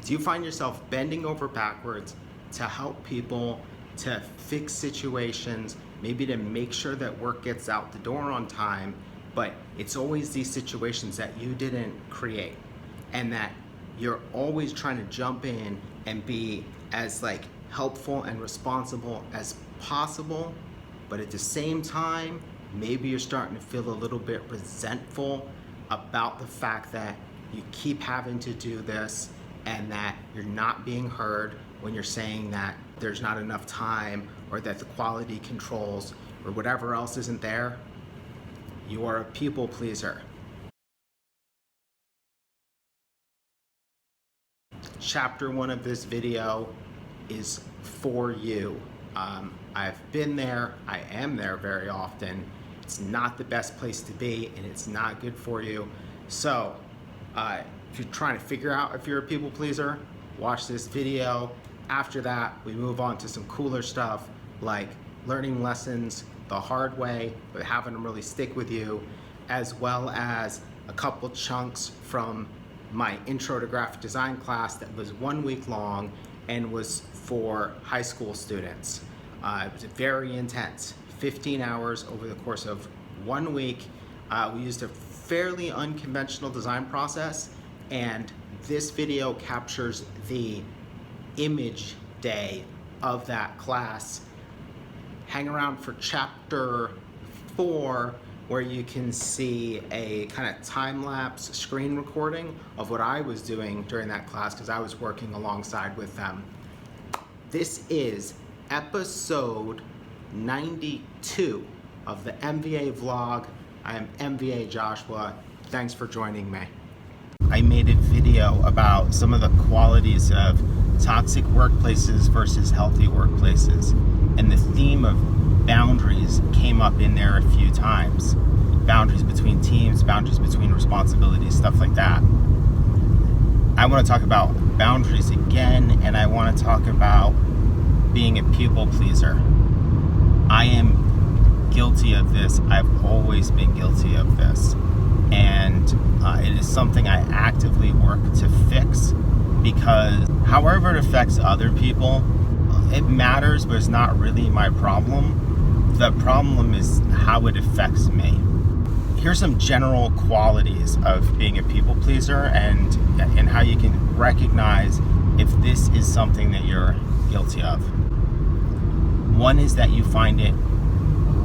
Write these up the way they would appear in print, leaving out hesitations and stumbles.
Do you find yourself bending over backwards to help people, to fix situations, maybe to make sure that work gets out the door on time, but it's always these situations that you didn't create, and that you're always trying to jump in and be as helpful and responsible as possible, but at the same time, maybe you're starting to feel a little bit resentful about the fact that you keep having to do this and that you're not being heard when you're saying that there's not enough time or that the quality controls or whatever else isn't there. You are a people pleaser. Chapter 1 of this video is for you. I've been there, I am there very often. It's not the best place to be and it's not good for you. So if you're trying to figure out if you're a people pleaser, watch this video. After that, we move on to some cooler stuff like learning lessons the hard way, but having them really stick with you, as well as a couple chunks from my intro to graphic design class that was 1 week long and was for high school students. It was very intense, 15 hours over the course of 1 week. We used a fairly unconventional design process, and this video captures the image day of that class. Hang around for chapter 4, where you can see a kind of time-lapse screen recording of what I was doing during that class because I was working alongside with them. This is episode 92 of the MVA vlog. I am MVA Joshua. Thanks for joining me. I made a video about some of the qualities of toxic workplaces versus healthy workplaces, and the theme of boundaries came up in there a few times. Boundaries between teams, boundaries between responsibilities, stuff like that. I want to talk about boundaries again, and I want to talk about being a people pleaser. I am guilty of this. I've always been guilty of this. And it is something I actively work to fix, because however it affects other people, it matters, but it's not really my problem. The problem is how it affects me. Here's some general qualities of being a people pleaser and how you can recognize if this is something that you're guilty of. One is that you find it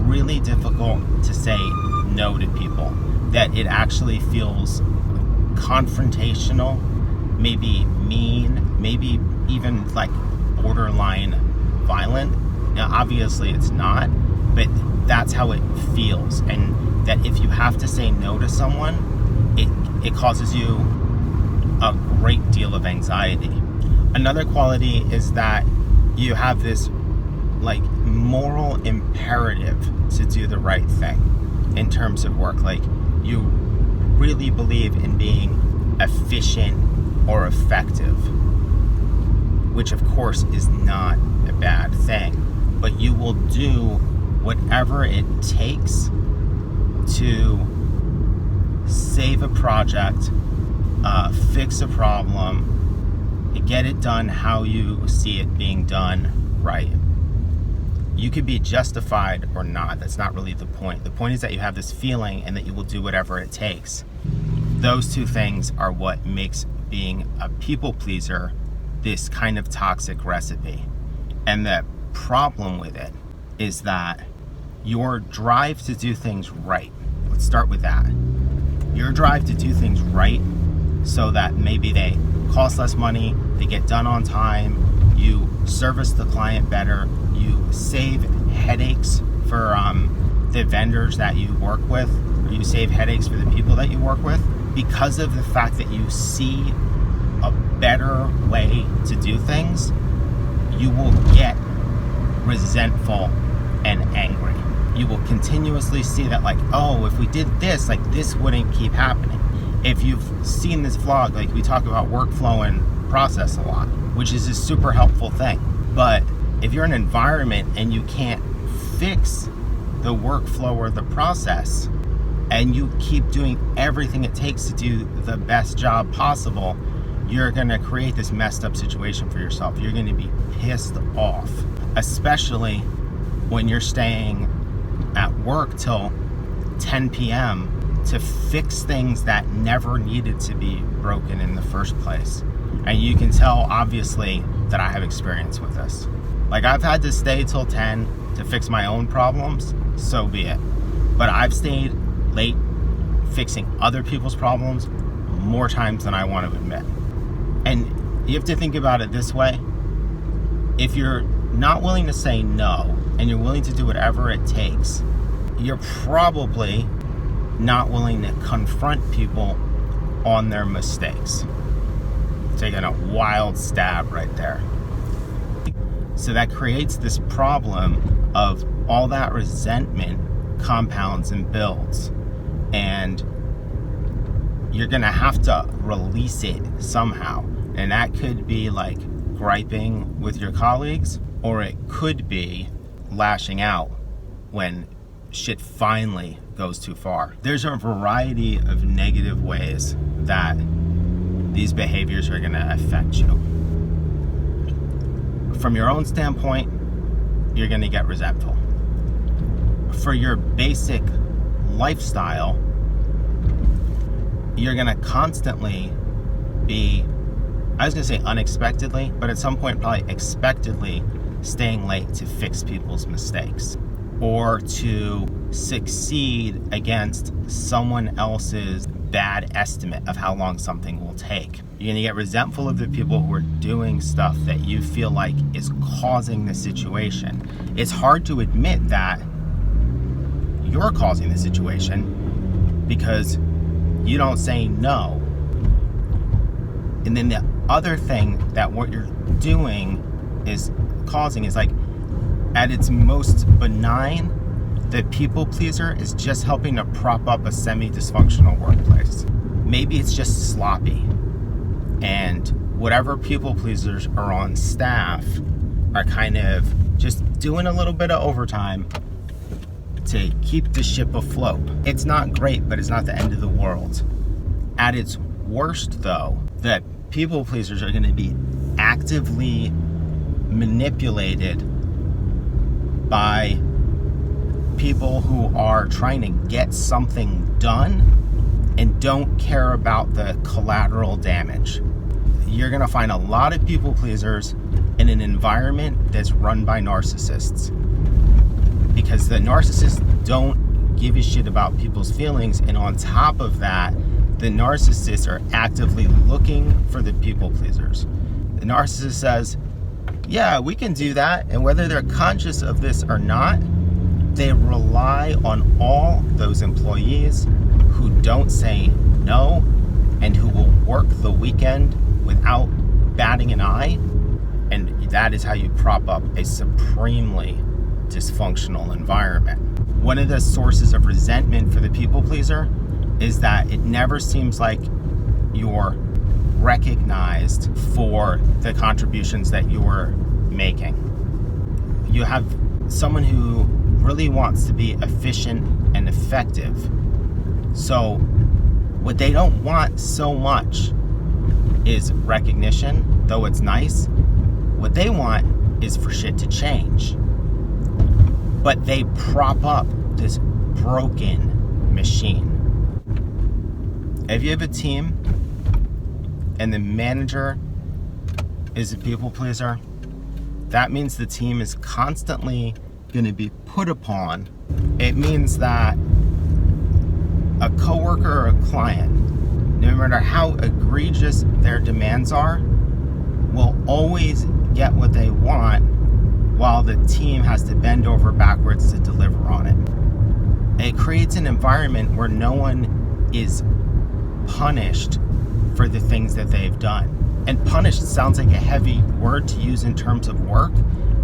really difficult to say no to people, that it actually feels confrontational, maybe mean, maybe even borderline violent. Now, obviously it's not, but that's how it feels. And that if you have to say no to someone, it causes you a great deal of anxiety. Another quality is that you have this moral imperative to do the right thing in terms of work. You really believe in being efficient or effective, which of course is not a bad thing, but you will do whatever it takes to save a project, fix a problem, get it done how you see it being done right. You could be justified or not. That's not really the point. The point is that you have this feeling and that you will do whatever it takes. Those two things are what makes being a people pleaser this kind of toxic recipe. And the problem with it is that your drive to do things right, let's start with that. Your drive to do things right so that maybe they cost less money, they get done on time, you service the client better, you save headaches for the vendors that you work with, or you save headaches for the people that you work with, because of the fact that you see a better way to do things, you will get resentful and angry. You will continuously see that if we did this, this wouldn't keep happening. If you've seen this vlog, we talk about workflow and process a lot, which is a super helpful thing. But if you're in an environment and you can't fix the workflow or the process, and you keep doing everything it takes to do the best job possible, you're going to create this messed up situation for yourself. You're going to be pissed off, especially when you're staying at work till 10 p.m. to fix things that never needed to be broken in the first place. And you can tell, obviously, that I have experience with this. Like, I've had to stay till 10 to fix my own problems, so be it. But I've stayed late fixing other people's problems more times than I want to admit. And you have to think about it this way. If you're not willing to say no, and you're willing to do whatever it takes, you're probably not willing to confront people on their mistakes. Taking a wild stab right there. So that creates this problem of all that resentment compounds and builds, and you're gonna have to release it somehow. And that could be like griping with your colleagues, or it could be lashing out when shit finally goes too far. There's a variety of negative ways that these behaviors are going to affect you. From your own standpoint, you're going to get resentful. For your basic lifestyle, you're going to constantly be, I was going to say unexpectedly, but at some point probably expectedly staying late to fix people's mistakes or to succeed against someone else's bad estimate of how long something will take. You're going to get resentful of the people who are doing stuff that you feel like is causing the situation. It's hard to admit that you're causing the situation because you don't say no. And then the other thing that what you're doing is causing is, like, at its most benign, the people pleaser is just helping to prop up a semi-dysfunctional workplace. Maybe it's just sloppy, and whatever people pleasers are on staff are kind of just doing a little bit of overtime to keep the ship afloat. It's not great, but it's not the end of the world. At its worst, though, the people pleasers are going to be actively manipulated by people who are trying to get something done and don't care about the collateral damage. You're going to find a lot of people pleasers in an environment that's run by narcissists, because the narcissists don't give a shit about people's feelings, and on top of that, the narcissists are actively looking for the people pleasers. The narcissist says, yeah, we can do that, and whether they're conscious of this or not, they rely on all those employees who don't say no and who will work the weekend without batting an eye, and that is how you prop up a supremely dysfunctional environment. One of the sources of resentment for the people pleaser is that it never seems like you're recognized for the contributions that you're making. You have someone who really wants to be efficient and effective. So what they don't want so much is recognition, though it's nice. What they want is for shit to change. But they prop up this broken machine. If you have a team and the manager is a people pleaser, that means the team is constantly going to be put upon. It means that a coworker or a client, no matter how egregious their demands are, will always get what they want while the team has to bend over backwards to deliver on it. It creates an environment where no one is punished for the things that they've done. And punished sounds like a heavy word to use in terms of work,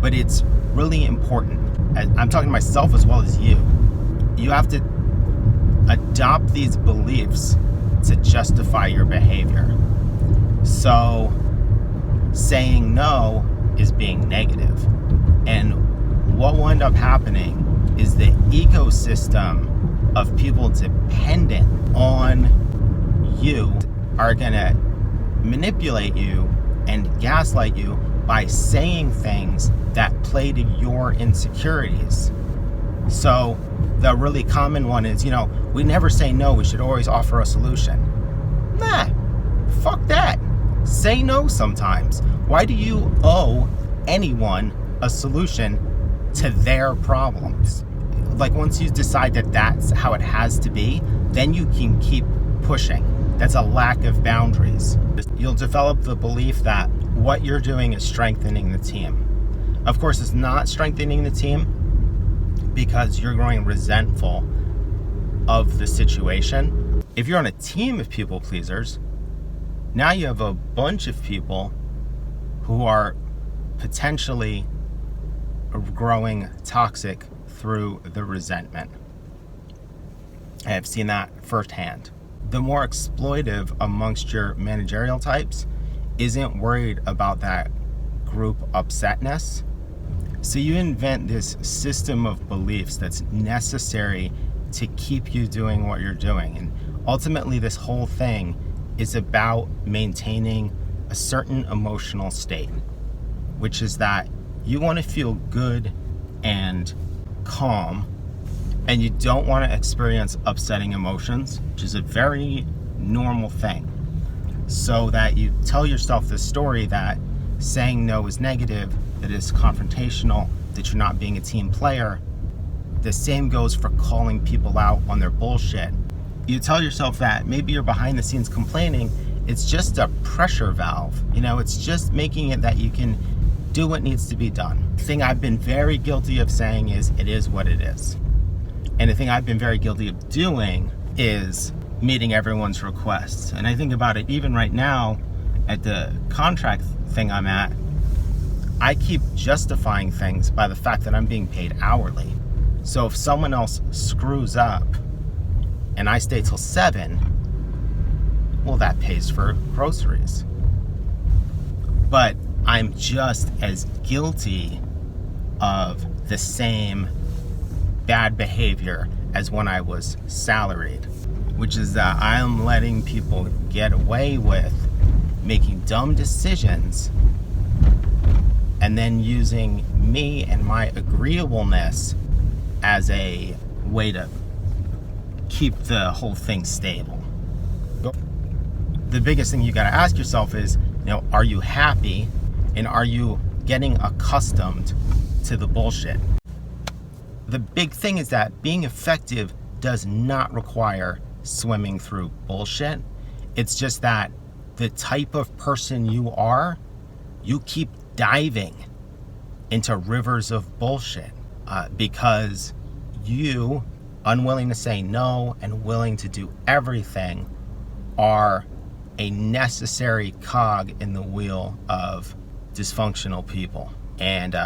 but it's really important. I'm talking to myself as well as you. You have to adopt these beliefs to justify your behavior. So saying no is being negative. And what will end up happening is the ecosystem of people dependent on you are gonna manipulate you and gaslight you by saying things that play to your insecurities. So the really common one is, we never say no, we should always offer a solution. Nah, fuck that. Say no sometimes. Why do you owe anyone a solution to their problems? Like, once you decide that that's how it has to be, then you can keep pushing. That's a lack of boundaries. You'll develop the belief that what you're doing is strengthening the team. Of course, it's not strengthening the team because you're growing resentful of the situation. If you're on a team of people pleasers, now you have a bunch of people who are potentially growing toxic through the resentment. I have seen that firsthand. The more exploitive amongst your managerial types isn't worried about that group upsetness. So you invent this system of beliefs that's necessary to keep you doing what you're doing. And ultimately, this whole thing is about maintaining a certain emotional state, which is that you want to feel good and calm, and you don't want to experience upsetting emotions, which is a very normal thing. So that you tell yourself this story that saying no is negative, that it's confrontational, that you're not being a team player. The same goes for calling people out on their bullshit. You tell yourself that maybe you're behind the scenes complaining, it's just a pressure valve. It's just making it that you can do what needs to be done. The thing I've been very guilty of saying is, it is what it is. And the thing I've been very guilty of doing is meeting everyone's requests. And I think about it even right now at the contract thing I'm at, I keep justifying things by the fact that I'm being paid hourly. So if someone else screws up and I stay till 7, well, that pays for groceries. But I'm just as guilty of the same bad behavior as when I was salaried, which is that I'm letting people get away with making dumb decisions and then using me and my agreeableness as a way to keep the whole thing stable. The biggest thing you got to ask yourself is, are you happy, and are you getting accustomed to the bullshit? The big thing is that being effective does not require swimming through bullshit. It's just that the type of person you are, you keep diving into rivers of bullshit because you, unwilling to say no and willing to do everything, are a necessary cog in the wheel of dysfunctional people. And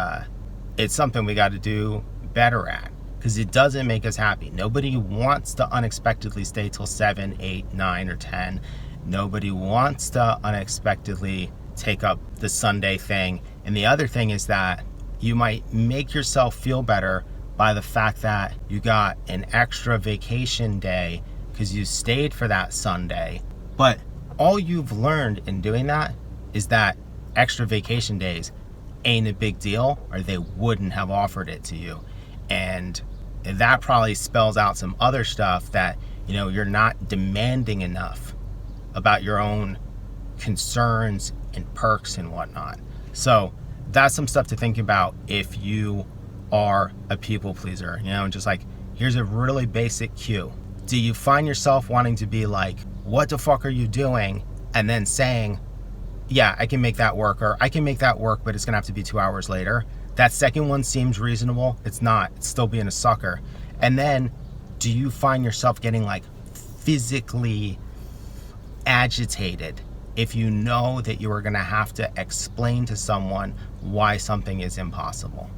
it's something we got to do better at, because it doesn't make us happy. Nobody wants to unexpectedly stay till 7, 8, 9, or 10. Nobody wants to unexpectedly take up the Sunday thing. And the other thing is that you might make yourself feel better by the fact that you got an extra vacation day because you stayed for that Sunday. But all you've learned in doing that is that extra vacation days ain't a big deal, or they wouldn't have offered it to you. And that probably spells out some other stuff that, you're not demanding enough about your own concerns and perks and whatnot. So that's some stuff to think about if you are a people pleaser. Just like, here's a really basic cue. Do you find yourself wanting to be like, what the fuck are you doing? And then saying, yeah, I can make that work, or I can make that work, but it's gonna have to be 2 hours later. That second one seems reasonable. It's not. It's still being a sucker. And then, do you find yourself getting like physically agitated if you know that you are gonna have to explain to someone why something is impossible?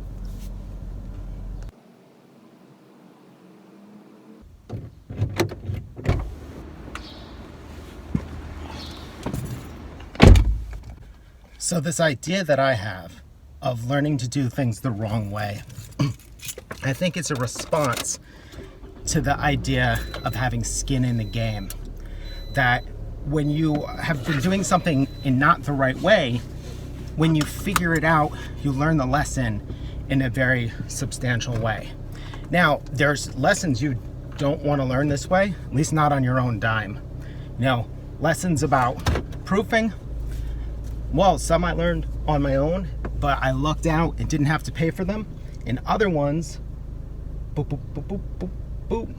So this idea that I have of learning to do things the wrong way, I think it's a response to the idea of having skin in the game. That when you have been doing something in not the right way, when you figure it out, you learn the lesson in a very substantial way. Now, there's lessons you don't want to learn this way, at least not on your own dime. You know, lessons about proofing, well, some I learned on my own, but I lucked out and didn't have to pay for them. And other ones, boop, boop, boop, boop, boop, boop,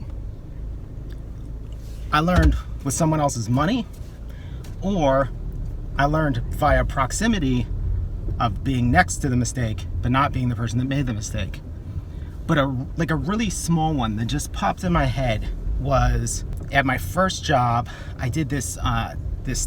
I learned with someone else's money, or I learned via proximity of being next to the mistake, but not being the person that made the mistake. But a really small one that just popped in my head was at my first job, I did this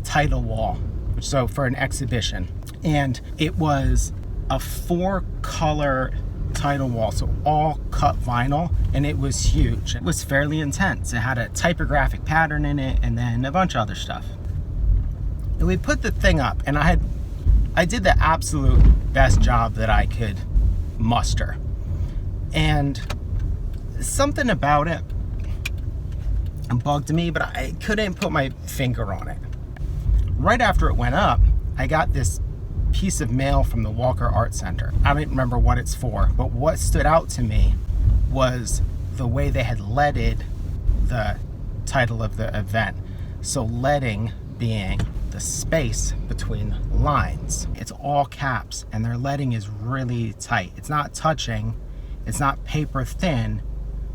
title wall, so for an exhibition, and it was a 4-color title wall, so all cut vinyl, and it was huge. It was fairly intense. It had a typographic pattern in it, and then a bunch of other stuff. And we put the thing up, and I did the absolute best job that I could muster. And something about it bugged me, but I couldn't put my finger on it. Right after it went up, I got this piece of mail from the Walker Art Center. I don't remember what it's for, but what stood out to me was the way they had leaded the title of the event. So leading being the space between lines. It's all caps, and their leading is really tight. It's not touching, it's not paper thin,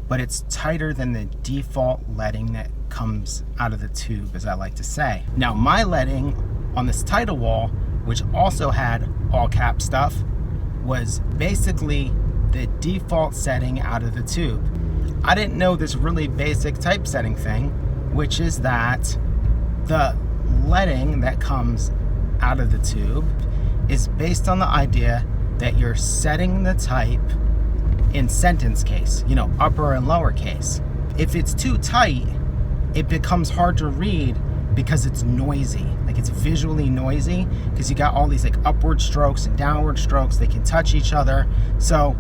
but it's tighter than the default leading that comes out of the tube, as I like to say. Now, my leading on this title wall, which also had all cap stuff, was basically the default setting out of the tube. I didn't know this really basic typesetting thing, which is that the leading that comes out of the tube is based on the idea that you're setting the type in sentence case, you know, upper and lower case. If it's too tight, it becomes hard to read because it's noisy. Like, it's visually noisy because you got all these like upward strokes and downward strokes. They can touch each other. So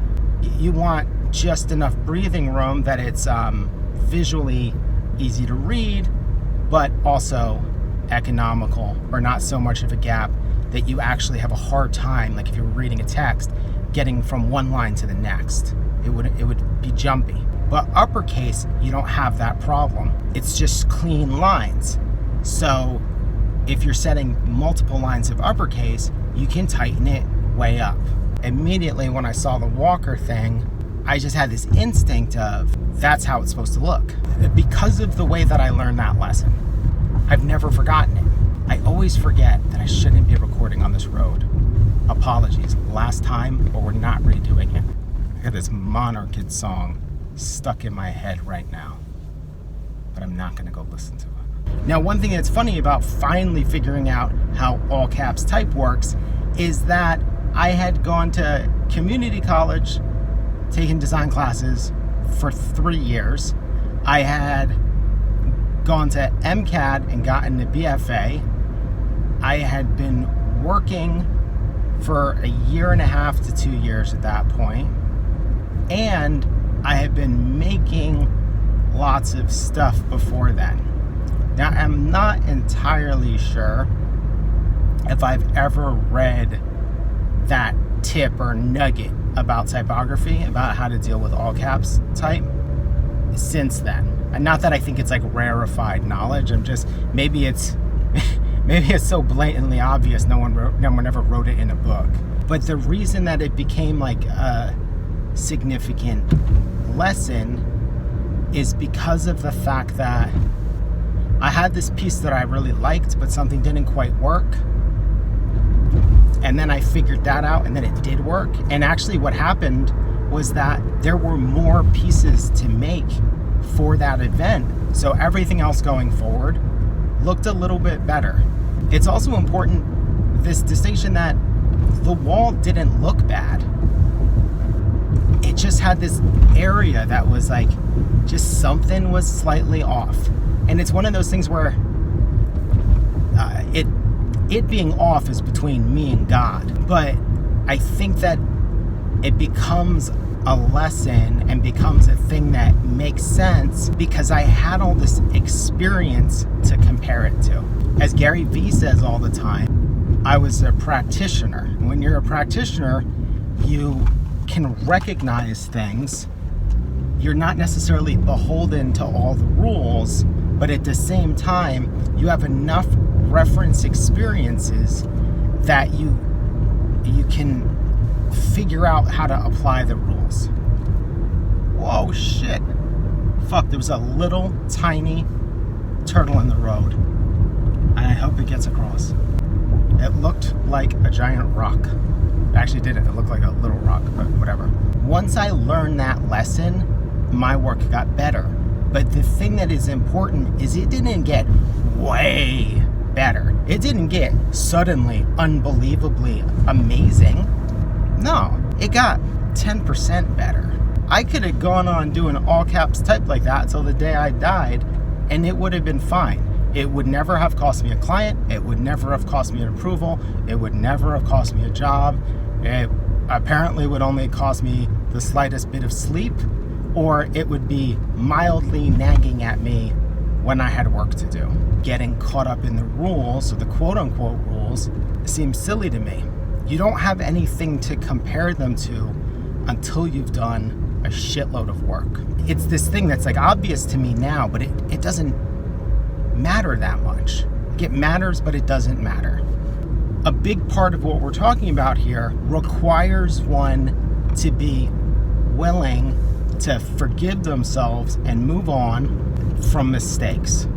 you want just enough breathing room that it's visually easy to read, but also economical, or not so much of a gap that you actually have a hard time, like if you're reading a text, getting from one line to the next. It would be jumpy. But uppercase, you don't have that problem. It's just clean lines. So if you're setting multiple lines of uppercase, you can tighten it way up. Immediately when I saw the Walker thing, I just had this instinct of, that's how it's supposed to look. Because of the way that I learned that lesson, I've never forgotten it. I always forget that I shouldn't be recording on this road. Apologies, last time, but we're not redoing it. I got this Monarchid song stuck in my head right now, but I'm not gonna go listen to it. Now, one thing that's funny about finally figuring out how all caps type works is that I had gone to community college, taken design classes for 3 years. I had gone to MCAD and gotten a BFA. I had been working for 1.5 to 2 years at that point, and I had been making lots of stuff before then. Now, I'm not entirely sure if I've ever read that tip or nugget about typography, about how to deal with all caps type since then. And not that I think it's like rarefied knowledge. I'm just, maybe it's so blatantly obvious no one ever wrote it in a book. But the reason that it became like a significant lesson is because of the fact that I had this piece that I really liked, but something didn't quite work. And then I figured that out, and then it did work. And actually what happened was that there were more pieces to make for that event. So everything else going forward looked a little bit better. It's also important, this distinction, that the wall didn't look bad. It just had this area that was like, just something was slightly off. And it's one of those things where it being off is between me and God. But I think that it becomes a lesson and becomes a thing that makes sense because I had all this experience to compare it to. As Gary Vee says all the time, I was a practitioner. When you're a practitioner, you can recognize things. You're not necessarily beholden to all the rules, but at the same time, you have enough reference experiences that you can figure out how to apply the rules. Whoa, shit. Fuck, there was a little tiny turtle in the road. And I hope it gets across. It looked like a giant rock. It actually didn't. It looked like a little rock, but whatever. Once I learned that lesson, my work got better. But the thing that is important is it didn't get way better. It didn't get suddenly unbelievably amazing. No, it got 10% better. I could have gone on doing all caps type like that till the day I died, and it would have been fine. It would never have cost me a client. It would never have cost me an approval. It would never have cost me a job. It apparently would only cost me the slightest bit of sleep, or it would be mildly nagging at me when I had work to do. Getting caught up in the rules, or the quote-unquote rules, seems silly to me. You don't have anything to compare them to until you've done a shitload of work. It's this thing that's like obvious to me now, but it doesn't matter that much. It matters, but it doesn't matter. A big part of what we're talking about here requires one to be willing to forgive themselves and move on from mistakes.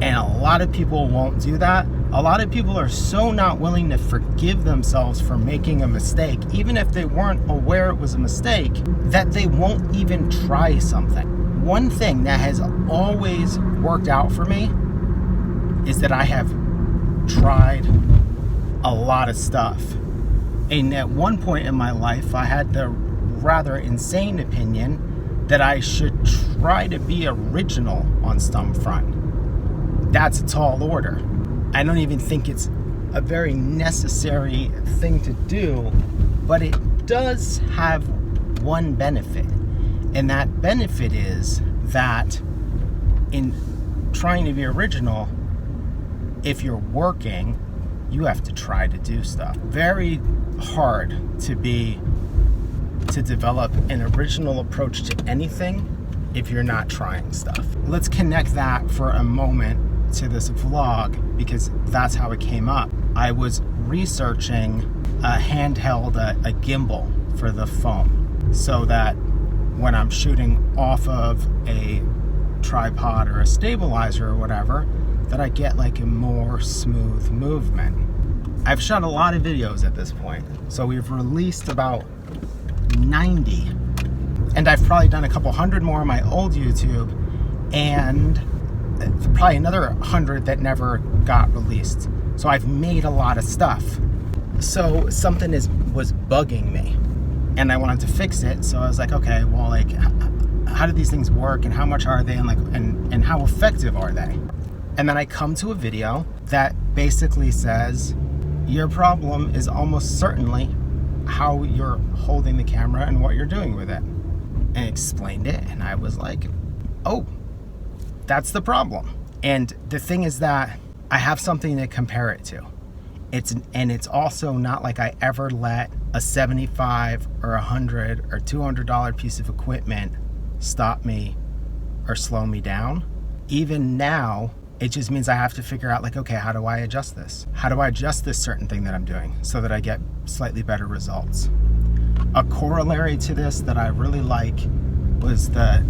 And a lot of people won't do that. A lot of people are so not willing to forgive themselves for making a mistake, even if they weren't aware it was a mistake, that they won't even try something. One thing that has always worked out for me is that I have tried a lot of stuff. And at one point in my life, I had the rather insane opinion that I should try to be original on some front. That's a tall order. I don't even think it's a very necessary thing to do, but it does have one benefit. And that benefit is that in trying to be original, if you're working, you have to try to do stuff. Very hard to develop an original approach to anything if you're not trying stuff. Let's connect that for a moment to this vlog because that's how it came up. I was researching a handheld, a gimbal for the phone, so that when I'm shooting off of a tripod or a stabilizer or whatever, that I get like a more smooth movement. I've shot a lot of videos at this point, so we've released about 90, and I've probably done a couple hundred more on my old YouTube, and probably another 100 that never got released. So I've made a lot of stuff. So something was bugging me, and I wanted to fix it. So I was like, okay, well, like, how do these things work, and how much are they, and how effective are they? And then I come to a video that basically says, your problem is almost certainly how you're holding the camera and what you're doing with it. And explained it, and I was like, oh, that's the problem. And the thing is that I have something to compare it to. It's also not like I ever let a $75 or $100 or $200 piece of equipment stop me or slow me down. Even now, it just means I have to figure out, like, okay, how do I adjust this? How do I adjust this certain thing that I'm doing so that I get slightly better results? A corollary to this that I really like was the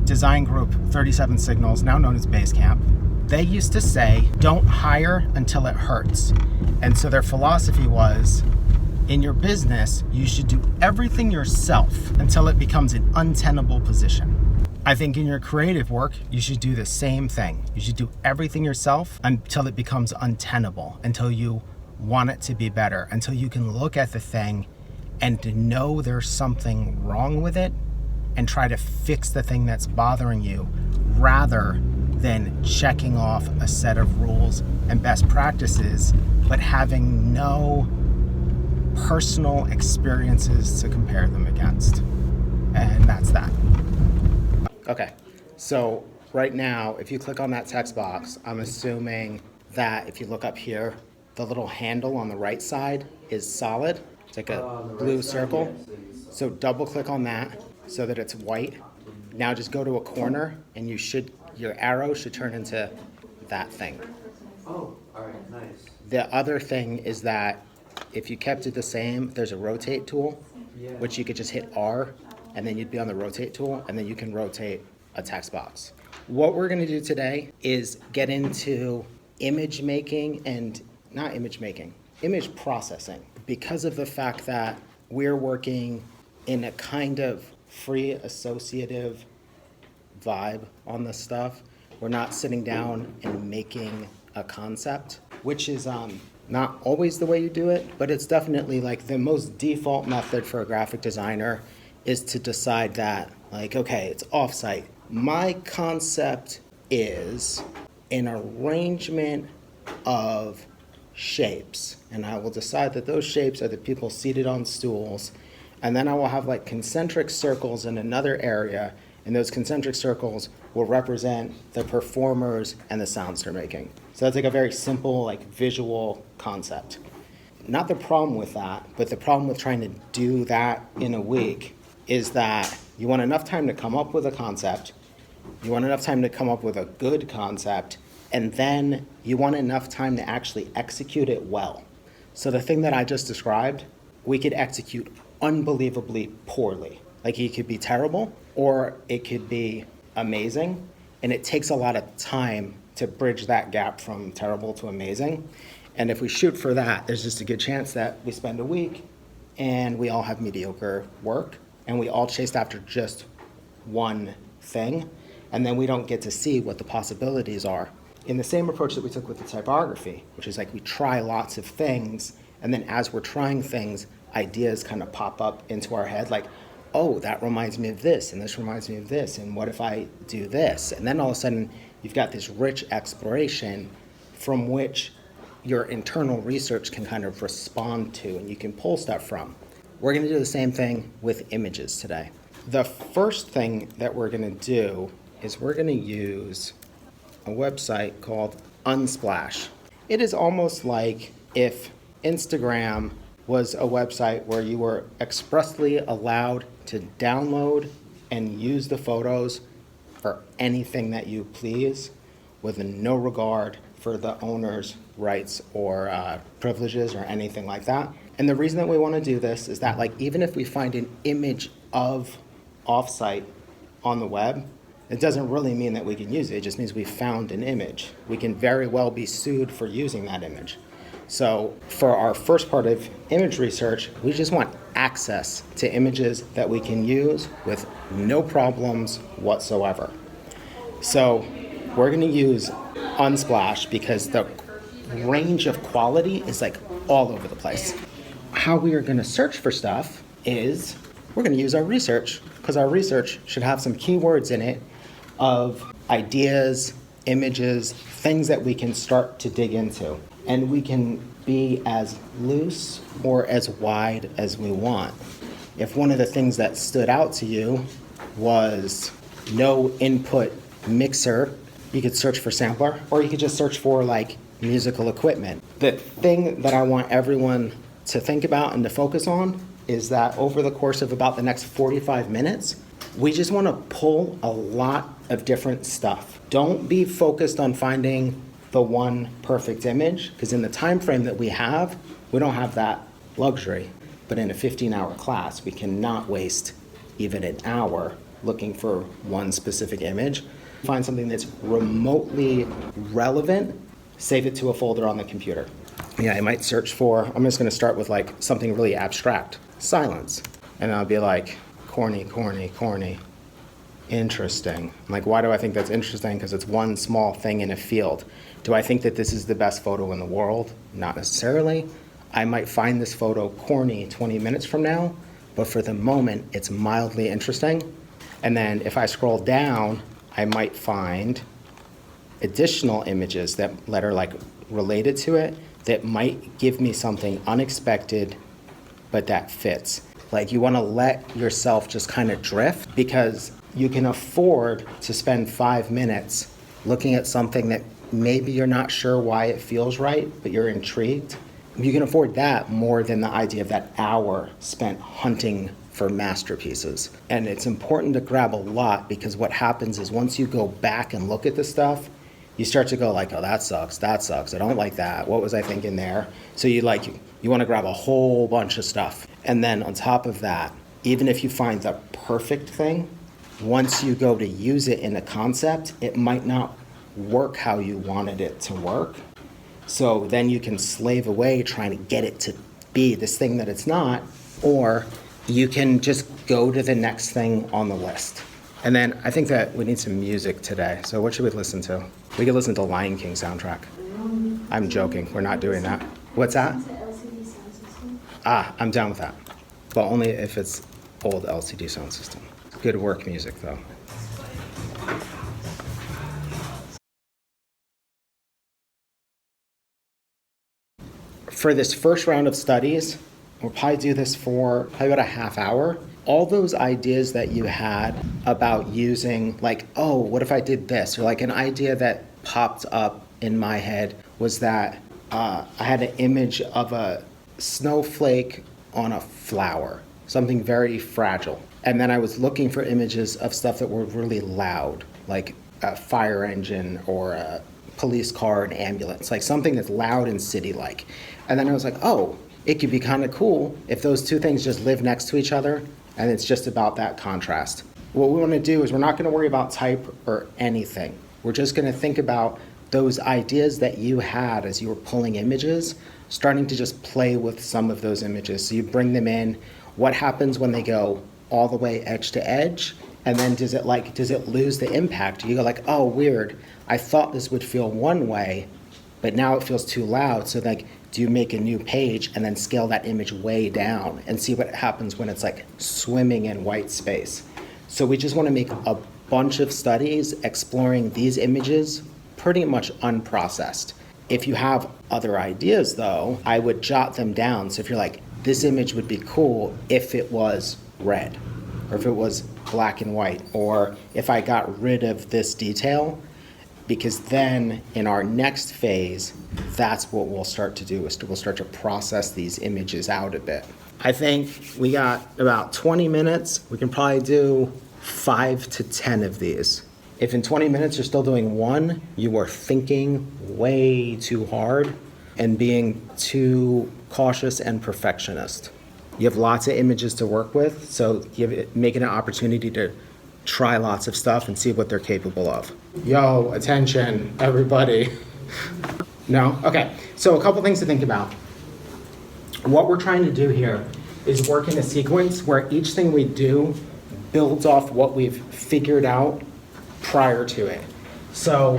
design group 37 Signals, now known as Basecamp. They used to say, don't hire until it hurts. And so their philosophy was, in your business, you should do everything yourself until it becomes an untenable position. I think in your creative work, you should do the same thing. You should do everything yourself until it becomes untenable, until you want it to be better, until you can look at the thing and to know there's something wrong with it and try to fix the thing that's bothering you, rather than checking off a set of rules and best practices, but having no personal experiences to compare them against. And that's that. Okay, so right now, if you click on that text box, I'm assuming that if you look up here, the little handle on the right side is solid. It's like a blue circle. So double click on that so that it's white. Now just go to a corner and your arrow should turn into that thing. Oh, all right, nice. The other thing is that if you kept it the same, there's a rotate tool, which you could just hit R, and then you'd be on the rotate tool, and then you can rotate a text box. What we're gonna do today is get into image making and not image making, image processing. Because of the fact that we're working in a kind of free associative vibe on this stuff, we're not sitting down and making a concept, which is not always the way you do it, but it's definitely like the most default method for a graphic designer is to decide that, like, okay, it's offsite. My concept is an arrangement of shapes, and I will decide that those shapes are the people seated on stools, and then I will have like concentric circles in another area, and those concentric circles will represent the performers and the sounds they're making. So that's like a very simple, like, visual concept. Not the problem with that, but the problem with trying to do that in a week is that you want enough time to come up with a concept, you want enough time to come up with a good concept, and then you want enough time to actually execute it well. So the thing that I just described, we could execute unbelievably poorly. Like, it could be terrible, or it could be amazing, and it takes a lot of time to bridge that gap from terrible to amazing. And if we shoot for that, there's just a good chance that we spend a week and we all have mediocre work, and we all chased after just one thing, and then we don't get to see what the possibilities are. In the same approach that we took with the typography, which is like we try lots of things, and then as we're trying things, ideas kind of pop up into our head, like, oh, that reminds me of this, and this reminds me of this, and what if I do this? And then all of a sudden, you've got this rich exploration from which your internal research can kind of respond to, and you can pull stuff from. We're gonna do the same thing with images today. The first thing that we're gonna do is we're gonna use a website called Unsplash. It is almost like if Instagram was a website where you were expressly allowed to download and use the photos for anything that you please with no regard for the owner's rights or privileges or anything like that. And the reason that we want to do this is that, like, even if we find an image of offsite on the web, it doesn't really mean that we can use it. It just means we found an image. We can very well be sued for using that image. So for our first part of image research, we just want access to images that we can use with no problems whatsoever. So we're going to use Unsplash because the range of quality is like all over the place. How we are going to search for stuff is we're going to use our research, because our research should have some keywords in it of ideas, images, things that we can start to dig into. And we can be as loose or as wide as we want. If one of the things that stood out to you was no input mixer, you could search for sampler, or you could just search for like musical equipment. The thing that I want everyone to think about and to focus on is that over the course of about the next 45 minutes, we just want to pull a lot of different stuff. Don't be focused on finding the one perfect image, because in the time frame that we have, we don't have that luxury. But in a 15-hour class, we cannot waste even an hour looking for one specific image. Find something that's remotely relevant, save it to a folder on the computer. Yeah, I might search for, I'm just going to start with like something really abstract, silence. And I'll be like, corny, corny, corny. Interesting. I'm like, why do I think that's interesting? Because it's one small thing in a field. Do I think that this is the best photo in the world? Not necessarily. I might find this photo corny 20 minutes from now, but for the moment, it's mildly interesting. And then if I scroll down, I might find additional images that are like related to it that might give me something unexpected but that fits. Like, you want to let yourself just kind of drift, because you can afford to spend 5 minutes looking at something that maybe you're not sure why it feels right, but you're intrigued. You can afford that more than the idea of that hour spent hunting for masterpieces. And it's important to grab a lot, because what happens is once you go back and look at the stuff, you start to go like, oh, that sucks, I don't like that, what was I thinking there? So you want to grab a whole bunch of stuff. And then on top of that, even if you find the perfect thing, once you go to use it in a concept, it might not work how you wanted it to work. So then you can slave away trying to get it to be this thing that it's not, or you can just go to the next thing on the list. And then I think that we need some music today. So what should we listen to? We could listen to Lion King soundtrack. I'm joking, we're not doing that. What's that? I'm down with that, but only if it's old LCD sound system. Good work music though. For this first round of studies, we'll probably do this for probably about a half hour. All those ideas that you had about using, like, oh, what if I did this? Or like an idea that popped up in my head was that I had an image of a snowflake on a flower, something very fragile. And then I was looking for images of stuff that were really loud, like a fire engine or a police car, an ambulance, like something that's loud and city-like. And then I was like, oh, it could be kind of cool if those two things just live next to each other, and it's just about that contrast. What we want to do is we're not going to worry about type or anything. We're just going to think about those ideas that you had as you were pulling images, starting to just play with some of those images. So you bring them in. What happens when they go all the way edge to edge? And then does it lose the impact? You go like, oh, weird. I thought this would feel one way, but now it feels too loud. So like, do you make a new page and then scale that image way down and see what happens when it's like swimming in white space? So we just want to make a bunch of studies exploring these images pretty much unprocessed. If you have other ideas though, I would jot them down. So if you're like, this image would be cool if it was red, or if it was black and white, or if I got rid of this detail, because then in our next phase, that's what we'll start to do, is we'll start to process these images out a bit. I think we got about 20 minutes. We can probably do 5 to 10 of these. If in 20 minutes you're still doing one, you are thinking way too hard and being too cautious and perfectionist. You have lots of images to work with, so make it an opportunity to try lots of stuff and see what they're capable of. Yo, attention, everybody. No? Okay, so a couple things to think about. What we're trying to do here is work in a sequence where each thing we do builds off what we've figured out prior to it. So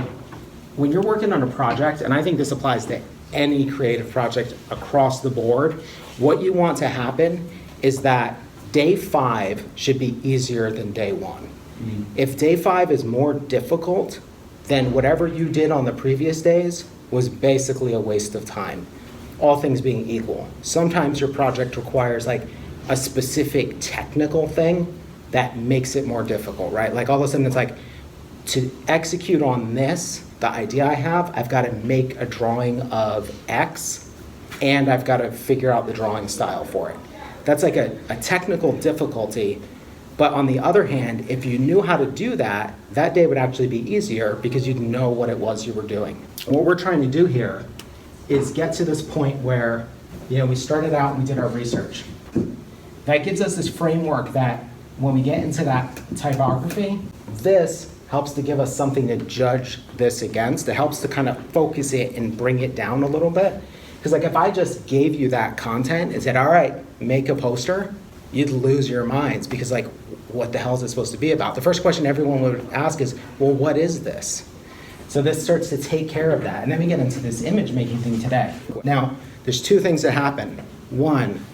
when you're working on a project, and I think this applies to any creative project across the board, what you want to happen is that day 5 should be easier than day 1. Mm-hmm. If day 5 is more difficult, then whatever you did on the previous days was basically a waste of time, all things being equal. Sometimes your project requires like a specific technical thing that makes it more difficult, right? Like all of a sudden it's like, to execute on this, the idea I have, I've got to make a drawing of X, and I've got to figure out the drawing style for it. That's like a technical difficulty. But on the other hand, if you knew how to do that, that day would actually be easier because you'd know what it was you were doing. What we're trying to do here is get to this point where, we started out and we did our research. That gives us this framework that when we get into that typography, this helps to give us something to judge this against. It helps to kind of focus it and bring it down a little bit. Because like if I just gave you that content and said, all right, make a poster, you'd lose your minds because like, what the hell is it supposed to be about? The first question everyone would ask is, well, what is this? So this starts to take care of that. And then we get into this image making thing today. Now, there's 2 things that happen. One,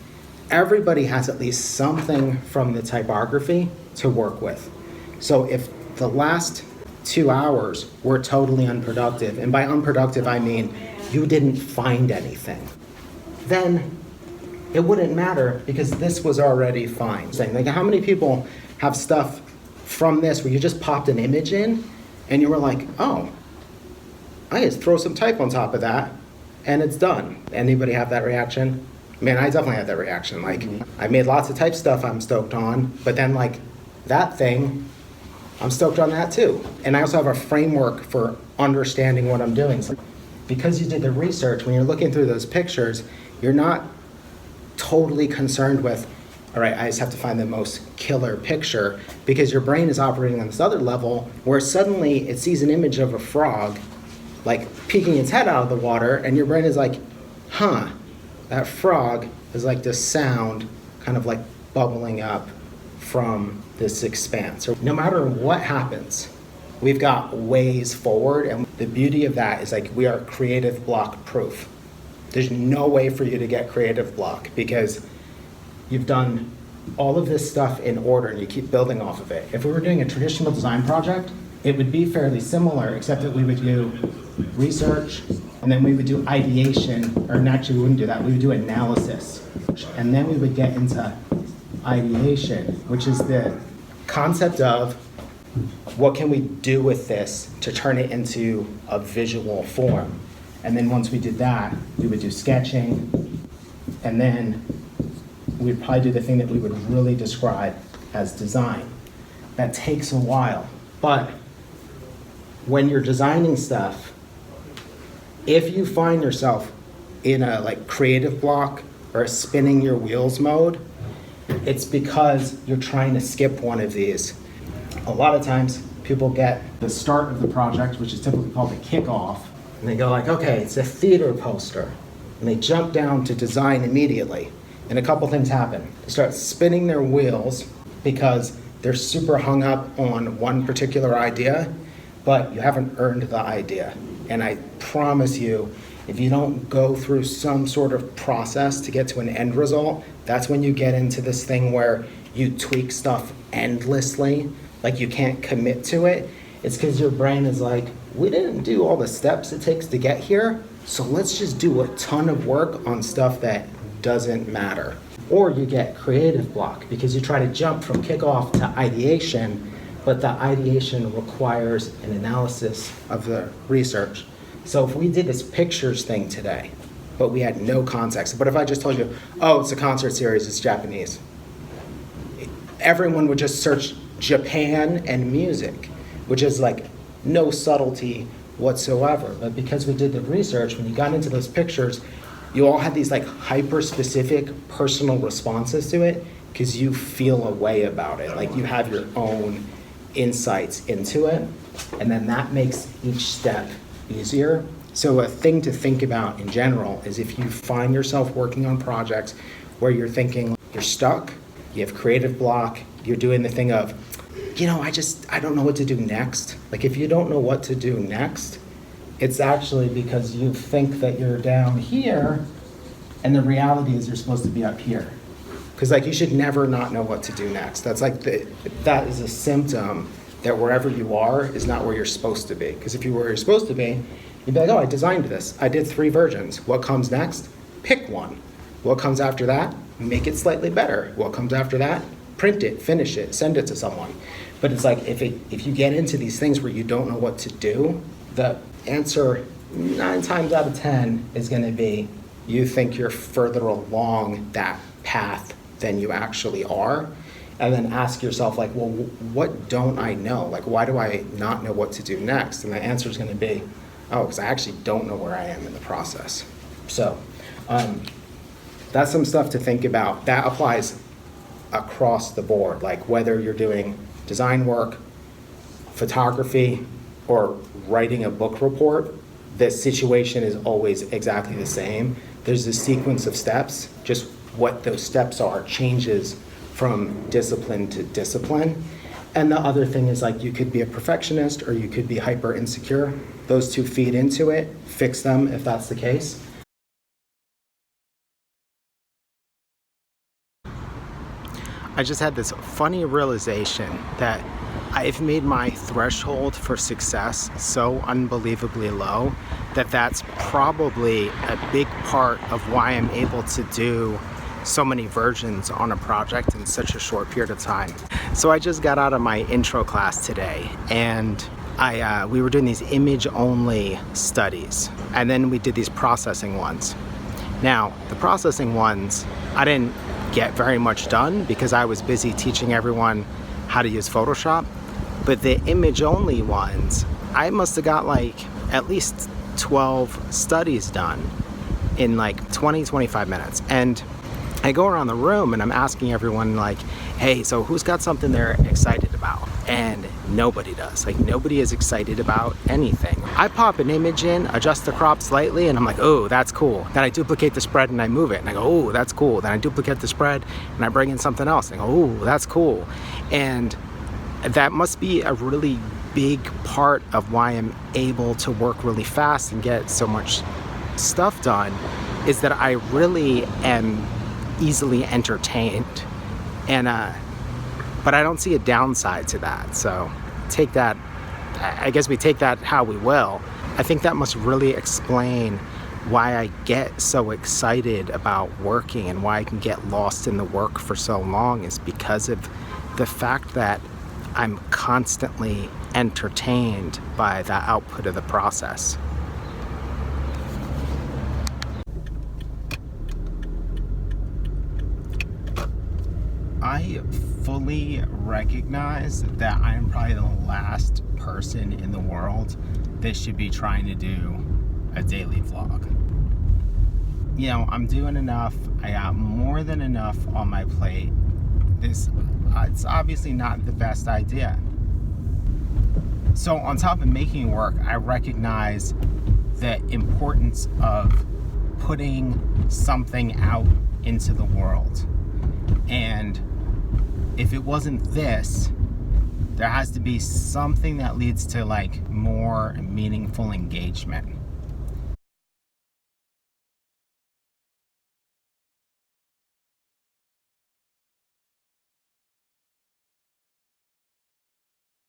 everybody has at least something from the typography to work with. So if the last 2 hours were totally unproductive, and by unproductive I mean you didn't find anything, then it wouldn't matter because this was already fine. Like, how many people have stuff from this where you just popped an image in and you were like, oh, I just throw some type on top of that and it's done. Anybody have that reaction? Man, I definitely had that reaction. Like, I made lots of type stuff I'm stoked on, but then like that thing, I'm stoked on that too. And I also have a framework for understanding what I'm doing. So because you did the research, when you're looking through those pictures, you're not totally concerned with, all right, I just have to find the most killer picture, because your brain is operating on this other level where suddenly it sees an image of a frog like peeking its head out of the water, and your brain is like, huh, that frog is like this sound kind of like bubbling up from this expanse. So no matter what happens, we've got ways forward, and the beauty of that is like we are creative block proof. There's no way for you to get creative block because you've done all of this stuff in order and you keep building off of it. If we were doing a traditional design project, it would be fairly similar, except that we would do research and then we would do ideation, or actually we wouldn't do that, we would do analysis. And then we would get into ideation, which is the concept of what can we do with this to turn it into a visual form. And then once we did that, we would do sketching, and then we'd probably do the thing that we would really describe as design. That takes a while, but when you're designing stuff, if you find yourself in a like creative block or a spinning your wheels mode, it's because you're trying to skip one of these. A lot of times people get the start of the project, which is typically called the kickoff, and they go like, okay, it's a theater poster. And they jump down to design immediately. And a couple things happen. They start spinning their wheels because they're super hung up on one particular idea, but you haven't earned the idea. And I promise you, if you don't go through some sort of process to get to an end result, that's when you get into this thing where you tweak stuff endlessly, like you can't commit to it. It's because your brain is like, we didn't do all the steps it takes to get here, so let's just do a ton of work on stuff that doesn't matter. Or you get creative block because you try to jump from kickoff to ideation, but the ideation requires an analysis of the research. So if we did this pictures thing today, but we had no context, but if I just told you, oh, it's a concert series, it's Japanese, everyone would just search Japan and music, which is like no subtlety whatsoever. But because we did the research, when you got into those pictures, you all had these like hyper-specific personal responses to it because you feel a way about it. Like you have your own insights into it, and then that makes each step easier. So a thing to think about in general is if you find yourself working on projects where you're thinking you're stuck, you have creative block, you're doing the thing of, you know, I don't know what to do next. Like if you don't know what to do next, it's actually because you think that you're down here and the reality is you're supposed to be up here. Because like you should never not know what to do next. That's like that is a symptom that wherever you are is not where you're supposed to be. Because if you were where you're supposed to be, you'd be like, oh, I designed this. I did 3 versions. What comes next? Pick one. What comes after that? Make it slightly better. What comes after that? Print it, finish it, send it to someone. But it's like if you get into these things where you don't know what to do, the answer 9 times out of 10 is going to be you think you're further along that path than you actually are. And then ask yourself like, well, what don't I know? Like, why do I not know what to do next? And the answer is going to be, oh, because I actually don't know where I am in the process. So that's some stuff to think about. That applies across the board, like whether you're doing design work, photography, or writing a book report, the situation is always exactly the same. There's a sequence of steps, just what those steps are changes from discipline to discipline. And the other thing is like you could be a perfectionist or you could be hyper insecure. Those two feed into it, fix them if that's the case. I just had this funny realization that I've made my threshold for success so unbelievably low that that's probably a big part of why I'm able to do so many versions on a project in such a short period of time. So I just got out of my intro class today, and we were doing these image-only studies, and then we did these processing ones. Now, the processing ones, I didn't get very much done because I was busy teaching everyone how to use Photoshop, but the image-only ones, I must have got like at least 12 studies done in like 20-25 minutes. And I go around the room and I'm asking everyone like, hey, so who's got something they're excited about? And nobody does. Like, nobody is excited about anything. I pop an image in, adjust the crop slightly, and I'm like, oh, that's cool. Then I duplicate the spread and I move it, and I go, oh, that's cool. Then I duplicate the spread and I bring in something else, and I go, oh, that's cool. And that must be a really big part of why I'm able to work really fast and get so much stuff done, is that I really am easily entertained. And but I don't see a downside to that. So take that, I guess we take that how we will. I think that must really explain why I get so excited about working and why I can get lost in the work for so long, is because of the fact that I'm constantly entertained by the output of the process. I fully recognize that I'm probably the last person in the world that should be trying to do a daily vlog. You know, I'm doing enough. I got more than enough on my plate. It's obviously not the best idea. So on top of making work, I recognize the importance of putting something out into the world. And if it wasn't this, there has to be something that leads to like more meaningful engagement.